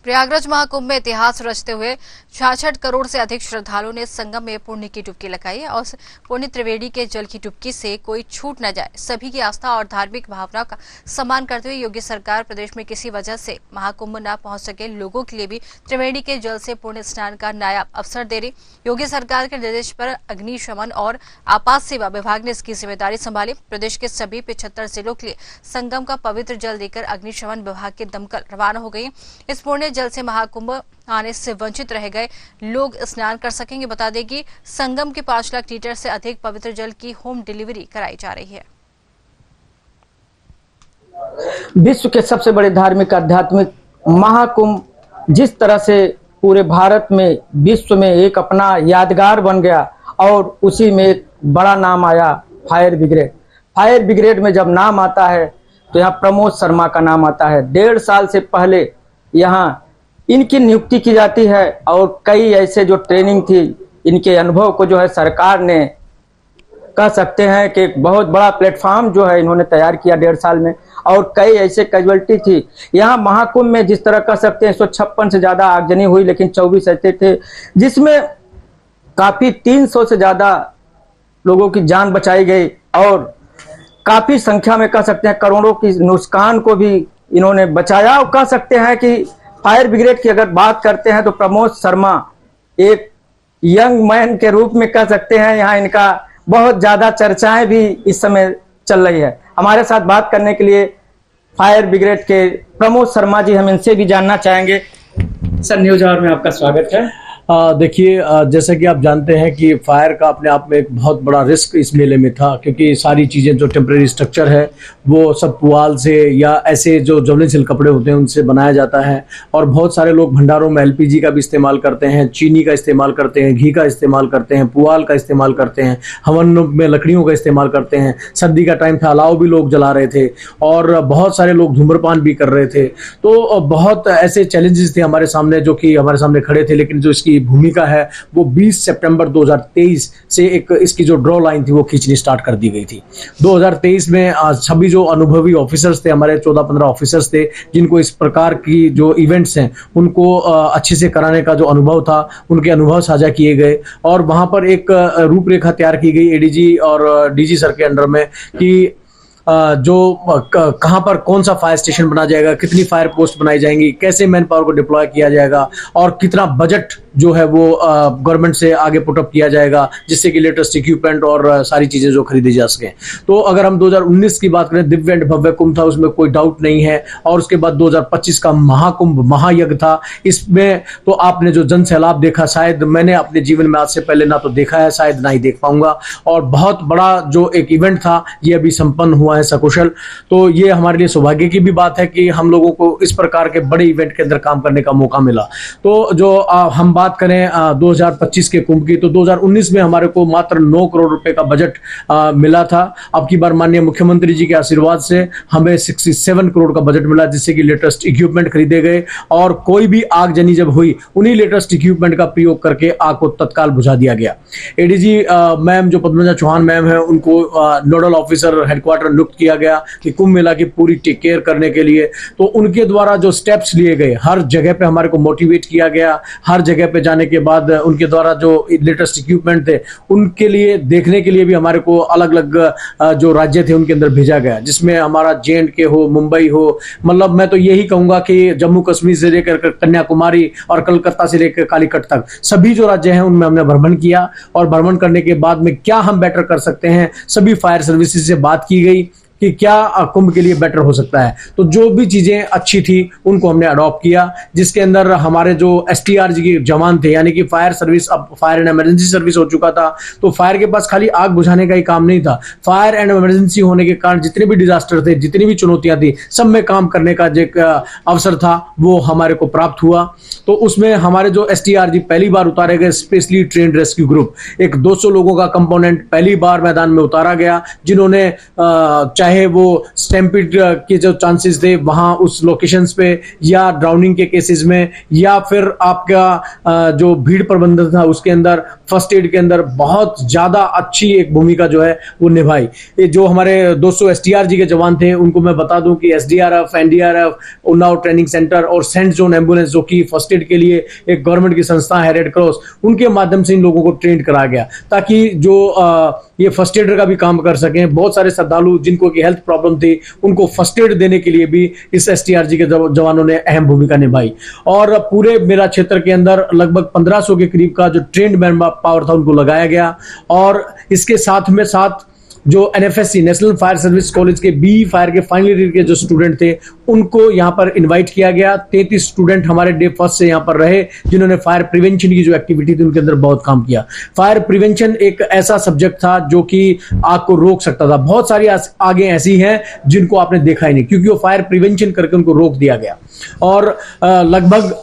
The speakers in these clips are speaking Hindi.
प्रयागराज महाकुंभ में इतिहास रचते हुए 66 करोड़ से अधिक श्रद्धालुओं ने संगम में पुण्य की डुबकी लगाई और पुण्य त्रिवेणी के जल की डुबकी से कोई छूट न जाए, सभी की आस्था और धार्मिक भावना का सम्मान करते हुए योगी सरकार प्रदेश में किसी वजह से महाकुंभ न पहुंच सके लोगों के लिए भी त्रिवेणी के जल से पुण्य स्नान का नायाब अवसर दे रही। योगी सरकार के निर्देश पर अग्निशमन और आपात सेवा विभाग ने इसकी जिम्मेदारी संभाली। प्रदेश के सभी 75 जिलों के लिए संगम का पवित्र जल देकर अग्निशमन विभाग के दमकल रवाना हो गई। इस पुण्य जल से महाकुंभ आने से वंचित रह गए लोग स्नान कर सकेंगे। बता दें कि संगम के 5 लाख लीटर से अधिक पवित्र जल की होम डिलीवरी कराई जा रही है। विश्व के सबसे बड़े धार्मिक आध्यात्मिक महाकुंभ जिस तरह से पूरे भारत में विश्व में एक अपना यादगार बन गया और उसी में एक बड़ा नाम आया फायर ब्रिगेड। फायर ब्रिगेड में जब नाम आता है तो यहाँ प्रमोद शर्मा का नाम आता है। 1.5 साल से पहले यहाँ इनकी नियुक्ति की जाती है और कई ऐसे जो ट्रेनिंग थी इनके अनुभव को जो है सरकार ने कह सकते हैं कि एक बहुत बड़ा प्लेटफॉर्म जो है इन्होंने तैयार किया 1.5 साल में। और कई ऐसे कैजुअलिटी थी यहाँ महाकुंभ में, जिस तरह कह सकते हैं 156 से ज्यादा आगजनी हुई, लेकिन 24 ऐसे थे जिसमें काफी 300 से ज्यादा लोगों की जान बचाई गई और काफी संख्या में कह सकते हैं करोड़ों की नुकसान को भी इन्होंने बचाया। और कह सकते हैं कि फायर ब्रिगेड की अगर बात करते हैं तो प्रमोद शर्मा एक यंग मैन के रूप में कह सकते हैं यहाँ इनका बहुत ज्यादा चर्चाएं भी इस समय चल रही है। हमारे साथ बात करने के लिए फायर ब्रिगेड के प्रमोद शर्मा जी, हम इनसे भी जानना चाहेंगे। सर, न्यूज आवर में आपका स्वागत है। देखिए, जैसा कि आप जानते हैं कि फायर का अपने आप में एक बहुत बड़ा रिस्क इस मेले में था, क्योंकि सारी चीज़ें जो टेम्परेरी स्ट्रक्चर है वो सब पुआल से या ऐसे जो ज्वलनशील कपड़े होते हैं उनसे बनाया जाता है। और बहुत सारे लोग भंडारों में एलपीजी का भी इस्तेमाल करते हैं, चीनी का इस्तेमाल करते हैं, घी का इस्तेमाल करते हैं, पुआल का इस्तेमाल करते हैं, हवन में लकड़ियों का इस्तेमाल करते हैं। सर्दी का टाइम था, अलाव भी लोग जला रहे थे और बहुत सारे लोग धूम्रपान भी कर रहे थे। तो बहुत ऐसे चैलेंजेस थे हमारे सामने जो कि हमारे सामने खड़े थे, लेकिन जो इसकी भूमिका है वो 20 सितंबर 2023 से एक इसकी जो ड्रॉ लाइन थी वो खींचनी स्टार्ट कर दी गई थी। 2023 में सभी जो अनुभवी ऑफिसर्स थे, हमारे 14-15 ऑफिसर्स थे जिनको इस प्रकार की जो इवेंट्स हैं उनको अच्छे से कराने का जो अनुभव था, उनके अनुभव साझा किए गए और वहां पर एक रूपरेखा तैयार की गई एडीजी और डीजी सर के अंडर में कि जो कहां पर कौन सा फायर स्टेशन बना जाएगा, कितनी फायर पोस्ट बनाई जाएंगी, कैसे मैन पावर को डिप्लॉय किया जाएगा और कितना बजट जो है वो गवर्नमेंट से आगे पुटअप किया जाएगा जिससे कि लेटेस्ट इक्विपमेंट और सारी चीजें जो खरीदी जा सके। तो अगर हम 2019 की बात करें, दिव्य एंड भव्य कुंभ था, उसमें कोई डाउट नहीं है। और उसके बाद 2025 का महाकुंभ महायज्ञ था। इसमें तो आपने जो जन सैलाब देखा, शायद मैंने अपने जीवन में आज से पहले ना तो देखा है, शायद ना ही देख पाऊंगा। और बहुत बड़ा जो एक इवेंट था ये अभी संपन्न हुआ है सकुशल। तो ये हमारे लिए सौभाग्य की भी बात है कि हम लोगों को इस प्रकार के बड़े इवेंट के अंदर काम करने का मौका मिला। तो जो हम बात करें 2025 के कुंभ की, तो 2019 में हमारे को मात्र 9 करोड़ रुपए का बजट मिला था। अब की बार माननीय मुख्यमंत्री जी के आशीर्वाद से हमें 67 करोड़ का बजट मिला, जिससे कि लेटेस्ट इक्विपमेंट खरीदे गए और कोई भी आगजनी जब हुई उन्हीं लेटेस्ट इक्विपमेंट का प्रयोग करके आग को तत्काल बुझा दिया गया। एडीजी मैम जो पद्मजा चौहान मैम है, उनको नोडल ऑफिसर हेडक्वार्टर नियुक्त किया गया कि कुंभ मेला की पूरी टेक केयर करने के लिए। तो उनके द्वारा जो स्टेप्स लिए गए, हर जगह पे हमारे को मोटिवेट किया गया। हर जगह पे जाने के बाद उनके द्वारा जो लेटेस्ट इक्विपमेंट थे उनके लिए देखने के लिए भी हमारे को अलग अलग जो राज्य थे उनके अंदर भेजा गया, जिसमें हमारा J&K हो, मुंबई हो, मतलब मैं तो यही कहूंगा कि जम्मू कश्मीर से लेकर कन्याकुमारी और कलकत्ता से लेकर कालीकट तक सभी जो राज्य हैं उनमें हमने भ्रमण किया। और भ्रमण करने के बाद में क्या हम बेटर कर सकते हैं, सभी फायर सर्विसेज से बात की गई कि क्या कुंभ के लिए बेटर हो सकता है। तो जो भी चीजें अच्छी थी उनको हमने अडॉप्ट किया, जिसके अंदर हमारे जो STRG के जवान थे, यानी कि फायर सर्विस, अब फायर एंड इमरजेंसी सर्विस हो चुका था। तो फायर के पास खाली आग बुझाने का ही काम नहीं था, फायर एंड इमरजेंसी होने के कारण जितने भी डिजास्टर थे, जितनी भी चुनौतियां थी, सब में काम करने का जो अवसर था वो हमारे को प्राप्त हुआ। तो उसमें हमारे जो STRG पहली बार उतारे गए स्पेशली ट्रेन्ड रेस्क्यू ग्रुप, एक 200 लोगों का कंपोनेंट पहली बार मैदान में उतारा गया, जिन्होंने चाहे वो स्टैम्पिड के जो चांसेस थे वहां उस लोकेशंस पे, या ड्राउनिंग के केसेस में, या फिर आपका जो भीड़ प्रबंधन था उसके अंदर फर्स्ट एड के अंदर बहुत ज्यादा अच्छी एक भूमिका जो है वो निभाई। ये जो हमारे 200 STRG के जवान थे उनको मैं बता दूं कि SDRF, NDRF, Unnao training centre और सेंट जोन एम्बुलेंस जो कि फर्स्ट एड के लिए एक गवर्नमेंट की संस्था है रेड क्रॉस, उनके माध्यम से इन लोगों को ट्रेन कराया गया ताकि जो ये फर्स्ट एडर का भी काम कर सकें। बहुत सारे श्रद्धालु जिनको की हेल्थ प्रॉब्लम थी उनको फर्स्ट एड देने के लिए भी इस STRG के जवानों ने अहम भूमिका निभाई। और पूरे मेला क्षेत्र के अंदर लगभग 1500 के करीब का जो ट्रेंड मैन पावर था उनको लगाया गया। और इसके साथ में साथ जो NFSC national fire service college के BE फायर के फाइनल ईयर के जो स्टूडेंट थे उनको यहां पर इनवाइट किया गया। 33 स्टूडेंट हमारे डे फर्स्ट से यहां पर रहे जिन्होंने फायर प्रिवेंशन की जो एक्टिविटी थी उनके अंदर बहुत काम किया। फायर प्रिवेंशन एक ऐसा सब्जेक्ट था जो कि आग को रोक सकता था। बहुत सारी आगे ऐसी हैं जिनको आपने देखा ही नहीं क्योंकि वो फायर प्रिवेंशन करके उनको रोक दिया गया। और लगभग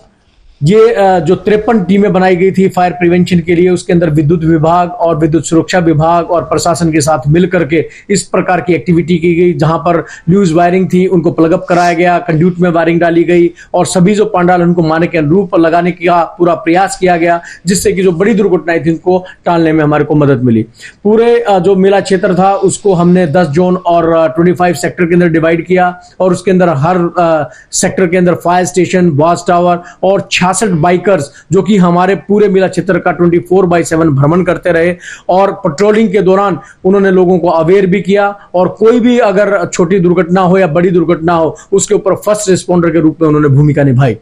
ये जो 53 टीमें बनाई गई थी फायर प्रिवेंशन के लिए, उसके अंदर विद्युत विभाग और विद्युत सुरक्षा विभाग और प्रशासन के साथ मिलकर के इस प्रकार की एक्टिविटी की गई। जहां पर न्यूज वायरिंग थी उनको प्लग अप कराया गया, कंड्यूट में वायरिंग डाली गई और सभी जो पंडाल उनको माने के अनुरूप लगाने का पूरा प्रयास किया गया, जिससे कि जो बड़ी दुर्घटनाएं थी उनको टालने में हमारे को मदद मिली। पूरे जो मेला क्षेत्र था उसको हमने 10 जोन और 25 सेक्टर के अंदर डिवाइड किया और उसके अंदर हर सेक्टर के अंदर फायर स्टेशन, वॉच टावर और 66 बाइकर्स जो कि हमारे पूरे मेला क्षेत्र का 24/7 भ्रमण करते रहे। और पेट्रोलिंग के दौरान उन्होंने लोगों को अवेयर भी किया और कोई भी अगर छोटी दुर्घटना हो या बड़ी दुर्घटना हो उसके ऊपर फर्स्ट रिस्पॉन्डर के रूप में उन्होंने भूमिका निभाई।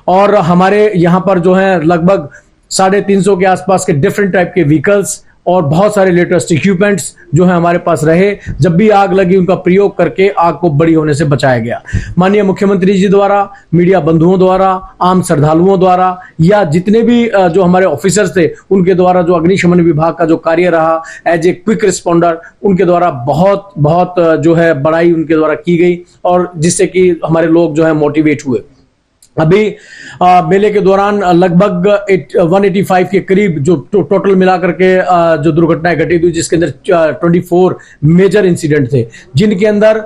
और हमारे यहां पर जो है लगभग 350 के आसपास के डिफरेंट टाइप के व्हीकल्स और बहुत सारे लेटेस्ट इक्विपमेंट्स जो है हमारे पास रहे। जब भी आग लगी उनका प्रयोग करके आग को बड़ी होने से बचाया गया। माननीय मुख्यमंत्री जी द्वारा, मीडिया बंधुओं द्वारा, आम श्रद्धालुओं द्वारा या जितने भी जो हमारे ऑफिसर्स थे उनके द्वारा जो अग्निशमन विभाग का जो कार्य रहा एज ए क्विक रिस्पॉन्डर, उनके द्वारा बहुत जो है बड़ाई उनके द्वारा की गई और जिससे कि हमारे लोग जो है मोटिवेट हुए। अभी मेले के दौरान लगभग 185 के करीब जो टोटल मिलाकर के जो दुर्घटनाएं घटित हुई, जिसके अंदर 24 मेजर इंसिडेंट थे, जिनके अंदर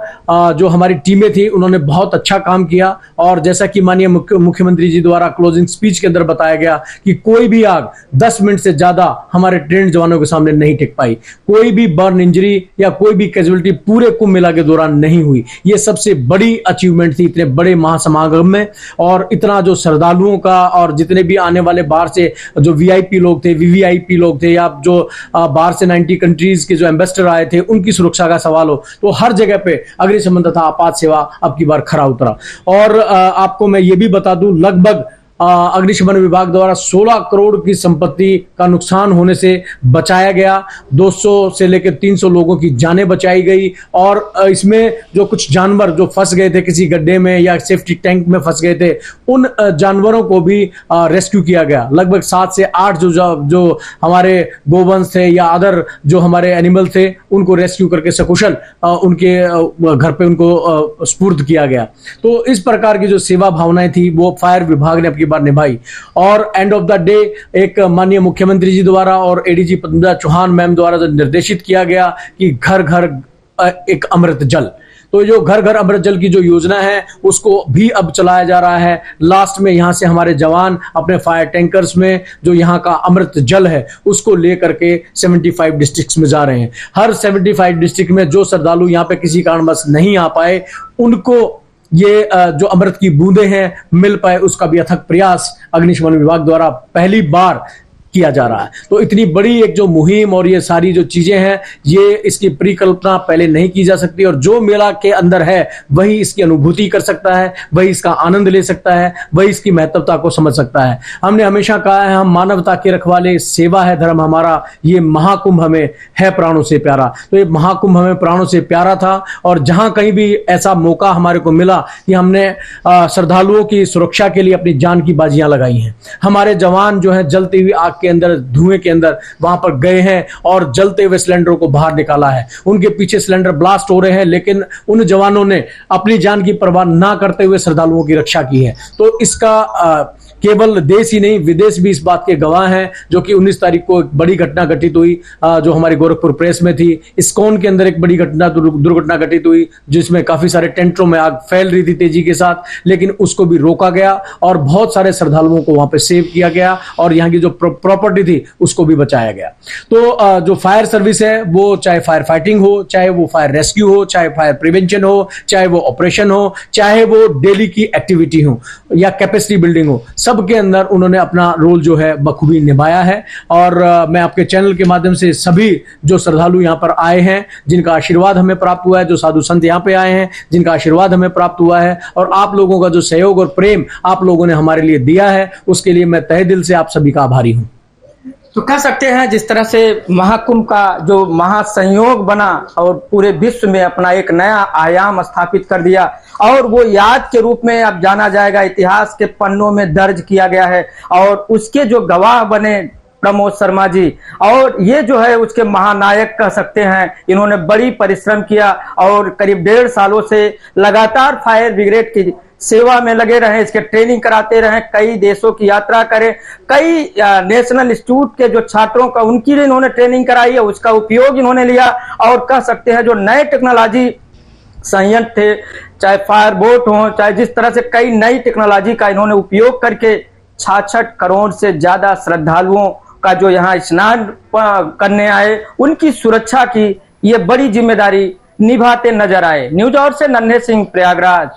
जो हमारी टीमें थी उन्होंने बहुत अच्छा काम किया। और जैसा कि माननीय मुख्यमंत्री जी द्वारा क्लोजिंग स्पीच के अंदर बताया गया कि कोई भी आग 10 मिनट से ज्यादा हमारे ट्रेंड जवानों के सामने नहीं टिक पाई। कोई भी बर्न इंजरी या कोई भी कैजुअलिटी पूरे कुंभ मेला के दौरान नहीं हुई। ये सबसे बड़ी अचीवमेंट थी इतने बड़े महासमागम में। और इतना जो श्रद्धालुओं का और जितने भी आने वाले बाहर से जो VIP लोग थे, VVIP लोग थे या जो बाहर से 90 कंट्रीज के जो एम्बेसडर आए थे उनकी सुरक्षा का सवाल हो, तो हर जगह पे अग्निशमन तथा आपात सेवा अब की बार खरा उतरा। और आपको मैं ये भी बता दूं लगभग अग्निशमन विभाग द्वारा 16 करोड़ की संपत्ति का नुकसान होने से बचाया गया। 200 से लेकर 300 लोगों की जानें बचाई गई। और इसमें जो कुछ जानवर जो फंस गए थे किसी गड्ढे में या सेफ्टी टैंक में फंस गए थे, उन जानवरों को भी रेस्क्यू किया गया। लगभग 7 से 8 जो हमारे गोवंश थे या अदर जो हमारे एनिमल थे उनको रेस्क्यू करके सकुशल उनके घर पे उनको स्पुर्द किया गया। तो इस प्रकार की जो सेवा भावनाएं थी वो फायर विभाग ने बार निभाई। और एंड ऑफ द डे एक माननीय मुख्यमंत्री जी द्वारा और ADG पद्मजा चौहान मैम द्वारा जो निर्देशित किया गया कि घर घर एक अमृत जल, तो जो घर घर अमृत जल की जो योजना है उसको भी अब चलाया जा रहा है। लास्ट में यहां से हमारे जवान अपने फायर टैंकर्स में जो यहां का अमृत जल है उसको लेकर के 75 डिस्ट्रिक्ट्स में जा रहे हैं। हर 75 डिस्ट्रिक्ट में जो श्रद्धालु यहां पे किसी कारणवश नहीं आ पाए उनको ये जो अमृत की बूंदें हैं मिल पाए, उसका भी अथक प्रयास अग्निशमन विभाग द्वारा पहली बार किया जा रहा है। तो इतनी बड़ी एक जो मुहिम और ये सारी जो चीजें हैं ये इसकी परिकल्पना पहले नहीं की जा सकती। और जो मेला के अंदर है वही इसकी अनुभूति कर सकता है, वही इसका आनंद ले सकता है, वही इसकी महत्वता को समझ सकता है। हमने हमेशा कहा है हम मानवता के रखवाले, सेवा है धर्म हमारा, ये महाकुंभ हमें है प्राणों से प्यारा। तो ये महाकुंभ हमें प्राणों से प्यारा था। और जहां कहीं भी ऐसा मौका हमारे को मिला कि हमने श्रद्धालुओं की सुरक्षा के लिए अपनी जान की बाजियां लगाई हैं। हमारे जवान जो है जलती हुई आग के अंदर, धुएं के अंदर वहां पर गए हैं और जलते हुए सिलेंडरों को बाहर निकाला है। उनके पीछे सिलेंडर ब्लास्ट हो रहे हैं लेकिन उन जवानों ने अपनी जान की परवाह ना करते हुए श्रद्धालुओं की रक्षा की है। तो इसका केवल देश ही नहीं विदेश भी इस बात के गवाह हैं। जो कि 19 तारीख को एक बड़ी घटना घटित हुई जो हमारी गोरखपुर प्रेस में थी। इस्कॉन के अंदर एक बड़ी दुर्घटना घटित हुई जिसमें काफी सारे टेंटों में आग फैल रही थी तेजी के साथ, लेकिन उसको भी रोका गया और बहुत सारे श्रद्धालुओं को वहां पे सेव किया गया। और यहाँ की जो प्रॉपर्टी थी उसको भी बचाया गया। तो जो फायर सर्विस है वो चाहे फायर फाइटिंग हो, चाहे वो फायर रेस्क्यू हो, चाहे फायर प्रिवेंशन हो, चाहे वो ऑपरेशन हो, चाहे वो डेली की एक्टिविटी हो या कैपेसिटी बिल्डिंग हो, सबके अंदर उन्होंने अपना रोल जो है बखूबी निभाया है। और मैं आपके चैनल के माध्यम से सभी जो श्रद्धालु यहां पर आए हैं, जिनका आशीर्वाद हमें प्राप्त हुआ है, जो साधु संत यहां पे आए हैं जिनका आशीर्वाद हमें प्राप्त हुआ है, और आप लोगों का जो सहयोग और प्रेम आप लोगों ने हमारे लिए दिया है, उसके लिए मैं तहे दिल से आप सभी का आभारी हूं। तो कह सकते हैं जिस तरह से महाकुंभ का जो महासंयोग बना और पूरे विश्व में अपना एक नया आयाम स्थापित कर दिया, और वो याद के रूप में अब जाना जाएगा, इतिहास के पन्नों में दर्ज किया गया है। और उसके जो गवाह बने प्रमोद शर्मा जी, और ये जो है उसके महानायक कह सकते हैं। इन्होंने बड़ी परिश्रम किया और करीब 1.5 सालों से लगातार फायर ब्रिगेड की सेवा में लगे रहे, इसके ट्रेनिंग कराते रहे, कई देशों की यात्रा करें, कई नेशनल इंस्टीट्यूट के जो छात्रों का उनकी भी इन्होंने ट्रेनिंग कराई है, उसका उपयोग इन्होंने लिया। और कह सकते हैं जो नए टेक्नोलॉजी संयंत्र थे, चाहे फायर बोट हो, चाहे जिस तरह से कई नई टेक्नोलॉजी का इन्होंने उपयोग करके 66 करोड़ से ज्यादा श्रद्धालुओं का जो यहाँ स्नान करने आए, उनकी सुरक्षा की ये बड़ी जिम्मेदारी निभाते नजर आए। न्यूज आवर से नन्हे सिंह, प्रयागराज।